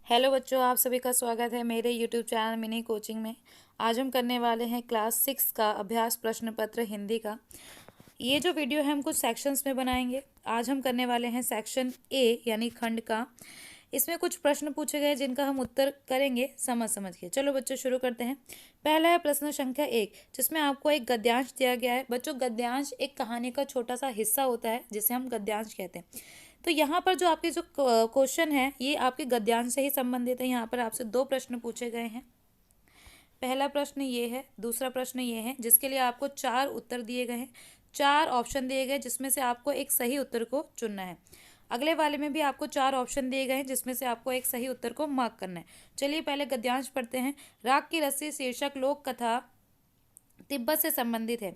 Hello बच्चों, आप सभी का स्वागत है मेरे यूट्यूब चैनल मिनी कोचिंग में। आज हम करने वाले हैं क्लास 6 का अभ्यास प्रश्न पत्र हिंदी का। ये जो वीडियो है हम कुछ सेक्शंस में बनाएंगे। आज हम करने वाले हैं सेक्शन ए यानी खंड का। इसमें कुछ प्रश्न पूछे गए जिनका हम उत्तर करेंगे समझ समझ के। चलो बच्चों शुरू करते हैं। पहला है प्रश्न संख्या 1, जिसमें आपको एक गद्यांश दिया गया है। बच्चों, गद्यांश एक कहानी का छोटा सा हिस्सा होता है जिसे हम गद्यांश कहते हैं। तो यहाँ पर जो आपके जो क्वेश्चन है ये आपके गद्यांश से ही संबंधित है। यहाँ पर आपसे दो प्रश्न पूछे गए हैं। पहला प्रश्न ये है, दूसरा प्रश्न ये है, जिसके लिए आपको 4 उत्तर दिए गए हैं। 4 ऑप्शन दिए गए जिसमें से आपको एक सही उत्तर को चुनना है। अगले वाले में भी आपको 4 ऑप्शन दिए गए हैं जिसमें से आपको एक सही उत्तर को मार्क करना है। चलिए पहले गद्यांश पढ़ते हैं। राग की रस्सी शीर्षक लोक कथा तिब्बत से संबंधित है,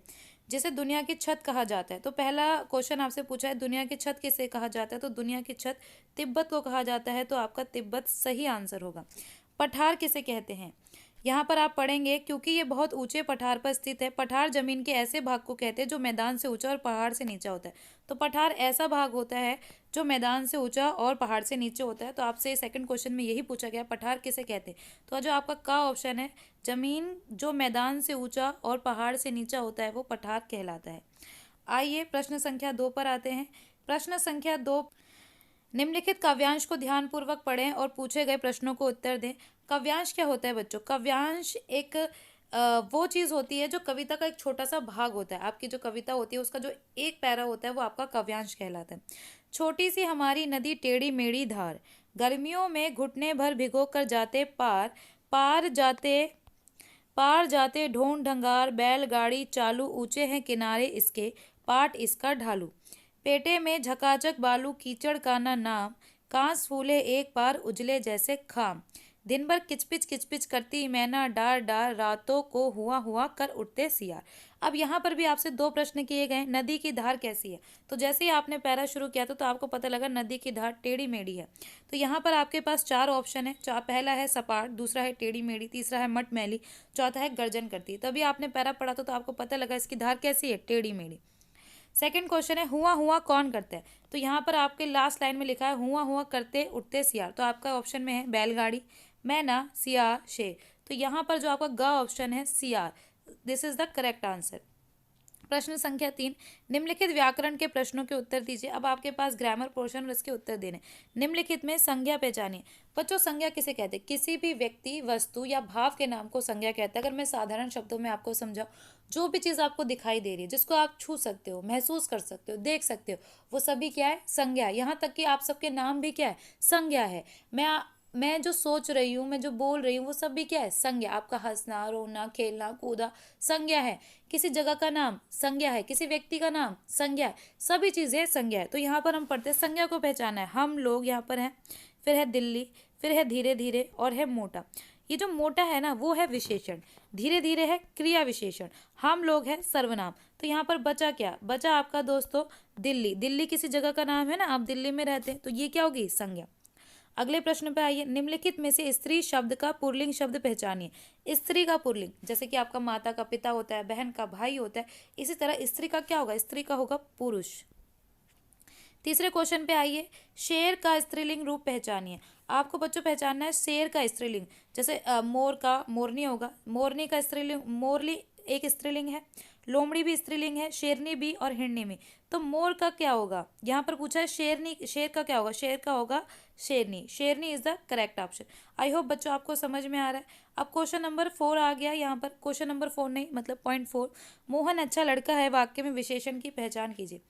जिसे दुनिया की छत कहा जाता है। तो पहला क्वेश्चन आपसे पूछा है दुनिया की छत किसे कहा जाता है, तो दुनिया की छत तिब्बत को कहा जाता है। तो आपका तिब्बत सही आंसर होगा। पठार किसे कहते हैं, यहाँ पर आप पढ़ेंगे क्योंकि ये बहुत ऊंचे पठार पर स्थित है। पठार जमीन के ऐसे भाग को कहते हैं जो मैदान से ऊंचा और पहाड़ से नीचा होता है। तो पठार ऐसा भाग होता है जो मैदान से ऊंचा और पहाड़ से नीचे होता है। तो आपसे सेकंड क्वेश्चन में यही पूछा गया, पठार किसे कहते हैं। तो जो आपका का ऑप्शन है, जमीन जो मैदान से ऊंचा और पहाड़ से नीचा होता है वो पठार कहलाता है। आइए प्रश्न संख्या 2 पर आते हैं। प्रश्न संख्या 2, निम्नलिखित काव्यांश को ध्यानपूर्वक पढ़ें और पूछे गए प्रश्नों को उत्तर दें। काव्यांश क्या होता है बच्चों? काव्यांश एक वो चीज़ होती है जो कविता का एक छोटा सा भाग होता है। आपकी जो कविता होती है उसका जो एक पैरा होता है वो आपका काव्यांश कहलाता है। छोटी सी हमारी नदी टेढ़ी मेढ़ी धार, गर्मियों में घुटने भर भिगो कर जाते पार, पार जाते पार जाते ढोंग ढंगार, बैलगाड़ी चालू, ऊंचे हैं किनारे इसके, पाट इसका ढालू। पेटे में झकाझक बालू, कीचड़ का ना नाम, कांस फूले एक बार उजले जैसे खाम। दिन भर किचपिच किचपिच करती मैना डार डार, रातों को हुआ हुआ कर उठते सियार। अब यहाँ पर भी आपसे दो प्रश्न किए गए। नदी की धार कैसी है? तो जैसे ही आपने पैरा शुरू किया था तो आपको पता लगा नदी की धार टेढ़ी मेढ़ी है। तो यहाँ पर आपके पास 4 ऑप्शन है। पहला है सपाट, दूसरा है टेढ़ी मेढ़ी, तीसरा है मटमैली, चौथा है गर्जन करती। तभी आपने पैरा पढ़ा था तो आपको पता लगा इसकी धार कैसी है, टेढ़ी मेढ़ी। सेकंड क्वेश्चन है हुआ हुआ कौन करता है। तो यहाँ पर आपके लास्ट लाइन में लिखा है हुआ हुआ करते उठते सियार। तो आपका ऑप्शन में है बैलगाड़ी, मैना, सियार, शेर। तो यहाँ पर जो आपका ग ऑप्शन है सियार, this is the correct answer. प्रश्न संख्या 3, निम्नलिखित व्याकरण के प्रश्नों के उत्तर दीजिए। अब आपके पास ग्रामर पोर्शन और इसके उत्तर देने। निम्नलिखित में संज्ञा पहचानिए। बच्चों, संज्ञा किसे कहते हैं? किसी भी व्यक्ति, वस्तु या भाव के नाम को संज्ञा कहते हैं। अगर मैं साधारण शब्दों में आपको समझाऊं, जो भी चीज़ आपको दिखाई दे रही है, जिसको आप छू सकते हो, महसूस कर सकते हो, देख सकते हो, वो सभी क्या है? संज्ञा है। यहाँ तक कि आप सबके नाम भी क्या है? संज्ञा है। मैं जो सोच रही हूँ, मैं जो बोल रही हूँ, वो सब भी क्या है? संज्ञा। आपका हंसना, रोना, खेलना, कूदा संज्ञा है। किसी जगह का नाम संज्ञा है, किसी व्यक्ति का नाम संज्ञा है, सभी चीज़ें संज्ञा है। तो यहाँ पर हम पढ़ते हैं संज्ञा को पहचाना है। हम लोग यहाँ पर हैं, फिर है दिल्ली, फिर है धीरे धीरे और है मोटा। ये जो मोटा है ना वो है विशेषण, धीरे धीरे है क्रिया विशेषण, हम लोग है सर्वनाम। तो यहाँ पर बचा क्या? बचा आपका दोस्तों दिल्ली। दिल्ली किसी जगह का नाम है ना, आप दिल्ली में रहते हैं, तो ये क्या होगी? संज्ञा। अगले प्रश्न पे आइए। निम्नलिखित में से स्त्री शब्द का पुल्लिंग शब्द पहचानिए। स्त्री का पुल्लिंग, जैसे कि आपका माता का पिता होता है, बहन का भाई होता है, इसी तरह स्त्री का क्या होगा? स्त्री का होगा पुरुष। तीसरे क्वेश्चन पे आइए। शेर का स्त्रीलिंग रूप पहचानिए। आपको बच्चों पहचानना है शेर का स्त्रीलिंग। जैसे मोर का मोरनी होगा, मोरनी का स्त्रीलिंग, मोरली एक स्त्रीलिंग है, लोमड़ी भी स्त्रीलिंग है, शेरनी भी और हिरनी भी। तो मोर का क्या होगा? यहाँ पर पूछा है शेरनी, शेर का क्या होगा? शेर का होगा शेरनी। शेरनी is the correct option. I hope बच्चों आपको समझ में आ रहा है। अब क्वेश्चन नंबर 4 आ गया। यहाँ पर क्वेश्चन नंबर 4 नहीं, मतलब पॉइंट 4। मोहन अच्छा लड़का है, वाक्य में विशेषण की पहचान कीजिए।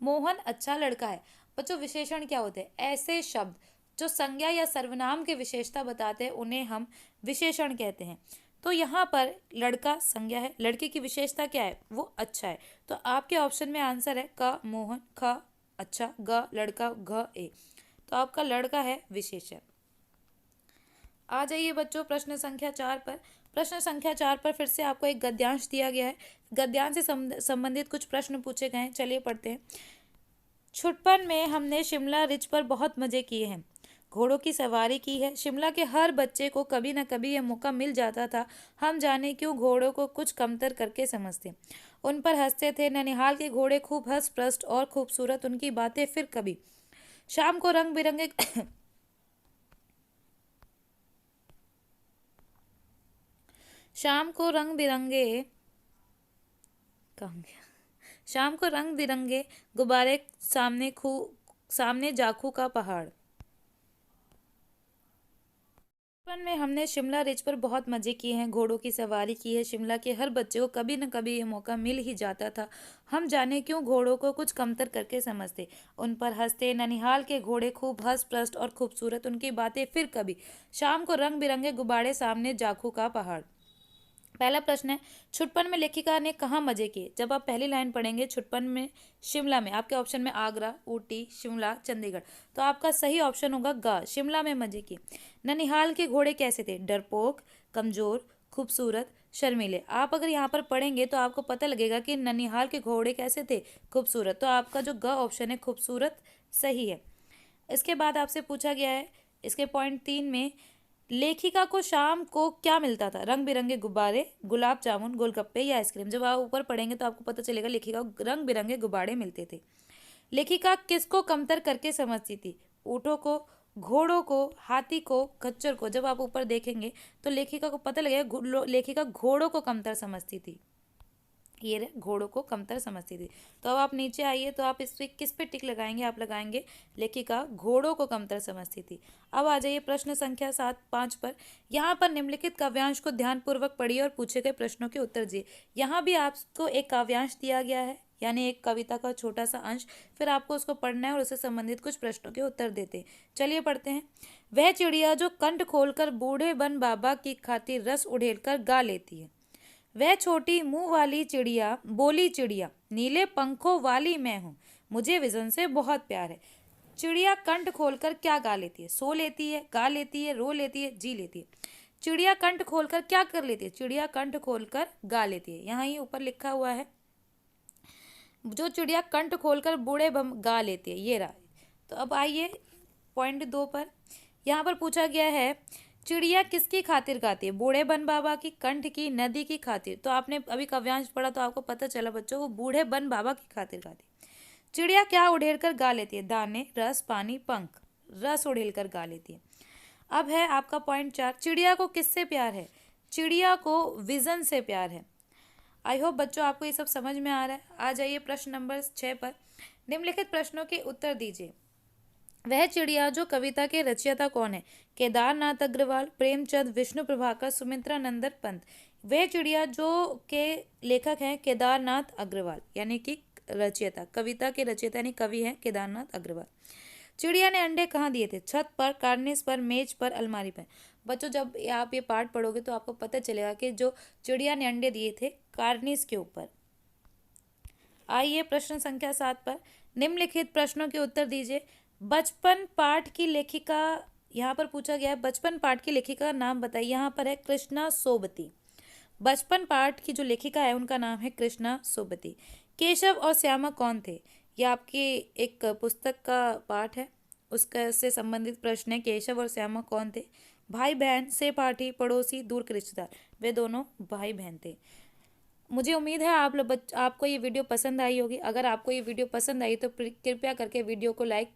मोहन अच्छा लड़का है। बच्चों, विशेषण क्या होते हैं? ऐसे शब्द जो संज्ञा या सर्वनाम की विशेषता बताते हैं उन्हें हम विशेषण कहते हैं। तो यहाँ पर लड़का संज्ञा है, लड़के की विशेषता क्या है? वो अच्छा है। तो आपके ऑप्शन में आंसर है क मोहन, ख अच्छा, ग लड़का, घ ए। तो आपका लड़का है विशेषण। आ जाइए बच्चों प्रश्न संख्या 4 पर। प्रश्न संख्या 4 पर फिर से आपको एक गद्यांश दिया गया है। गद्यांश से संबंधित कुछ प्रश्न पूछे गए हैं। चलिए पढ़ते हैं। छुटपन में हमने शिमला रिज पर बहुत मजे किए हैं, घोड़ों की सवारी की है। शिमला के हर बच्चे को कभी न कभी यह मौका मिल जाता था। हम जाने क्यों घोड़ों को कुछ कमतर करके समझते, उन पर हंसते थे। ननिहाल के घोड़े खूब हंस प्रस्ट और खूबसूरत, उनकी बातें फिर कभी। शाम को रंग बिरंगे शाम को रंग बिरंगे, कहाँ गया, शाम को रंग बिरंगे गुब्बारे, सामने जाखू का पहाड़। बचपन में हमने शिमला रिज पर बहुत मजे किए हैं, घोड़ों की सवारी की है। शिमला के हर बच्चे को कभी न कभी ये मौका मिल ही जाता था। हम जाने क्यों घोड़ों को कुछ कमतर करके समझते, उन पर हंसते। ननिहाल के घोड़े खूब हंस प्रस्त और खूबसूरत, उनकी बातें फिर कभी। शाम को रंग बिरंगे गुब्बारे, सामने जाखू का पहाड़। पहला प्रश्न है, छुटपन में लेखिका ने कहाँ मजे किए। जब आप पहली लाइन पढ़ेंगे, छुटपन में शिमला में, आपके ऑप्शन में आगरा, ऊटी, शिमला, चंडीगढ़, तो आपका सही ऑप्शन होगा ग, शिमला में मजे किए। ननिहाल के घोड़े कैसे थे, डरपोक, कमजोर, खूबसूरत, शर्मीले। आप अगर यहाँ पर पढ़ेंगे तो आपको पता लगेगा कि ननिहाल के घोड़े कैसे थे, खूबसूरत, तो आपका जो ग ऑप्शन है खूबसूरत सही है। इसके बाद आपसे पूछा गया है इसके पॉइंट 3 में, लेखिका को शाम को क्या मिलता था, रंग बिरंगे गुब्बारे, गुलाब जामुन, गोलगप्पे या आइसक्रीम। जब आप ऊपर पढ़ेंगे तो आपको पता चलेगा लेखिका को रंग बिरंगे गुब्बारे मिलते थे। लेखिका किसको कमतर करके समझती थी, ऊँटों को, घोड़ों को, हाथी को, खच्चर को। जब आप ऊपर देखेंगे तो लेखिका को पता लगेगा लेखिका घोड़ों को कमतर समझती थी, ये रहे, घोड़ों को कमतर समझती थी। तो अब आप नीचे आइए, तो आप इस पे किस पे टिक लगाएंगे, आप लगाएंगे लेखिका घोड़ों को कमतर समझती थी। अब आ जाइए प्रश्न संख्या 5 पर। यहाँ पर निम्नलिखित काव्यांश को ध्यानपूर्वक पढ़िए और पूछे गए प्रश्नों के उत्तर दिए। यहाँ भी आपको एक काव्यांश दिया गया है, यानी एक कविता का छोटा सा अंश, फिर आपको उसको पढ़ना है और उससे संबंधित कुछ प्रश्नों के उत्तर देते हैं। चलिए पढ़ते हैं। वह चिड़िया जो कंठ खोलकर बूढ़े बन बाबा की खातिर रस उड़ेलकर गा लेती है। वह छोटी मुंह वाली चिड़िया बोली, चिड़िया नीले पंखों वाली मैं हूँ, मुझे विजन से बहुत प्यार है। चिड़िया कंठ खोलकर क्या गा लेती है, सो लेती है, गा लेती है, रो लेती है, जी लेती है। चिड़िया कंठ खोलकर क्या कर लेती है, चिड़िया कंठ खोलकर गा लेती है। यहाँ ही ऊपर लिखा हुआ है, जो चिड़िया कंठ खोलकर बूढ़े बम गा लेती है, ये रहा। तो अब आइए पॉइंट 2 पर। यहाँ पर पूछा गया है, चिड़िया किसकी खातिर गाती है, बूढ़े बन बाबा की, कंठ की, नदी की खातिर। तो आपने अभी काव्यांश पढ़ा तो आपको पता चला बच्चों, वो बूढ़े बन बाबा की खातिर गाती है। चिड़िया क्या उड़ेल कर गा लेती है, दाने, रस, पानी, पंख, रस उड़ेल कर गा लेती है। अब है आपका पॉइंट 4, चिड़िया को किससे प्यार है, चिड़िया को विजन से प्यार है। आई होप बच्चों आपको ये सब समझ में आ रहा है। आ जाइए प्रश्न नंबर 6 पर। निम्नलिखित प्रश्नों के उत्तर दीजिए। वह चिड़िया जो कविता के रचयिता कौन है, केदारनाथ अग्रवाल, प्रेमचंद, विष्णु प्रभाकर, सुमित्रा नंदन पंत। वह चिड़िया जो के लेखक हैं केदारनाथ अग्रवाल, यानी कि रचयिता, कविता के रचयिता यानी कवि हैं केदारनाथ अग्रवाल। चिड़िया ने अंडे कहाँ दिए थे, छत पर, कार्निस पर, मेज पर, अलमारी पर। बच्चों जब आप ये पाठ पढ़ोगे तो आपको पता चलेगा कि जो चिड़िया ने अंडे दिए थे कार्निस के ऊपर। आइए प्रश्न संख्या 7 पर। निम्नलिखित प्रश्नों के उत्तर दीजिए। बचपन पाठ की लेखिका, यहाँ पर पूछा गया है बचपन पाठ की लेखिका का नाम बताइए। यहाँ पर है कृष्णा सोबती। बचपन पाठ की जो लेखिका है उनका नाम है कृष्णा सोबती। केशव और श्यामा कौन थे, यह आपकी एक पुस्तक का पाठ है, उसका से संबंधित प्रश्न है, केशव और श्यामा कौन थे। भाई बहन, सहपाठी, पड़ोसी, दूर के रिश्तेदार। वे दोनों भाई बहन थे। मुझे उम्मीद है आपको ये वीडियो पसंद आई होगी। अगर आपको ये वीडियो पसंद आई तो कृपया करके वीडियो को लाइक